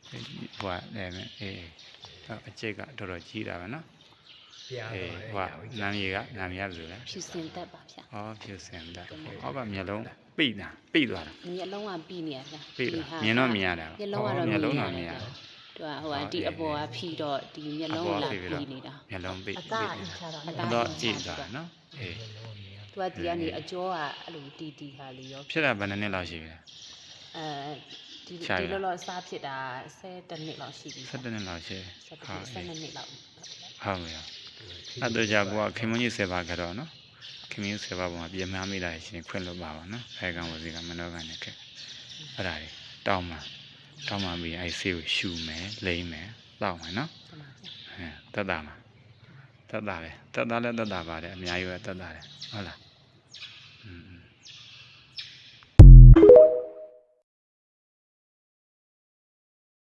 ဟိုလည်းအေးအကျိတ်ကတော်တော်ကြီးတာပဲနော်အေးဟိုနာမည်ရဆိုလဲဖြူစင်သက်ပါဗျာဩဖြူစင်သက်ဟောကမျက်လုံးပိသွားတာမျက်လုံးကပြီးနေရဗျာပိသွားမြင်တော့မြင်ရတာမျက်လုံးကတော့မျက်လုံးတော့မြင်ရသူကဟိုဒီအပေါ်ကဖြီတော့ဒီမျက်လုံးကလာပြီးနေတာမျက်လုံးပိအသားအချတာအတော့ကြည့်သွားနော်အေးသူကဒီကနေအကျော်ကအဲ့လိုတီဟာလေးရောဖြစ်တာဘယ်နှစ်လောက်ရှိပြီဒီလောအစားဖြစ်တာ17နှစ်လောက်ရှိပြီ17နှစ်လောက်ရှိ12နှစ်လောက်ဟုတ်ပြီအဲ့တော့ကြာကိုကခင်မကြီး10ပါကတော့နော်ခင်မကြီး10ပါပုံမှာပြင်မှမိတာရှင်ခွင့်လွတ်ပါပါနော်အဲကောင်ဝစီကမနှောကနေခဲ့အဲ့ဒါတွေတောင်းမှပြီးအဲ့ဆေးကိုရှူမယ်လိမ့်မယ်တောက်မယ်နော်တက်တာမှာတက်တာပဲတက်တာလည်းတက်တာပါတယ်အများကြီးပဲတက်တာတယ်ဟုတ်လား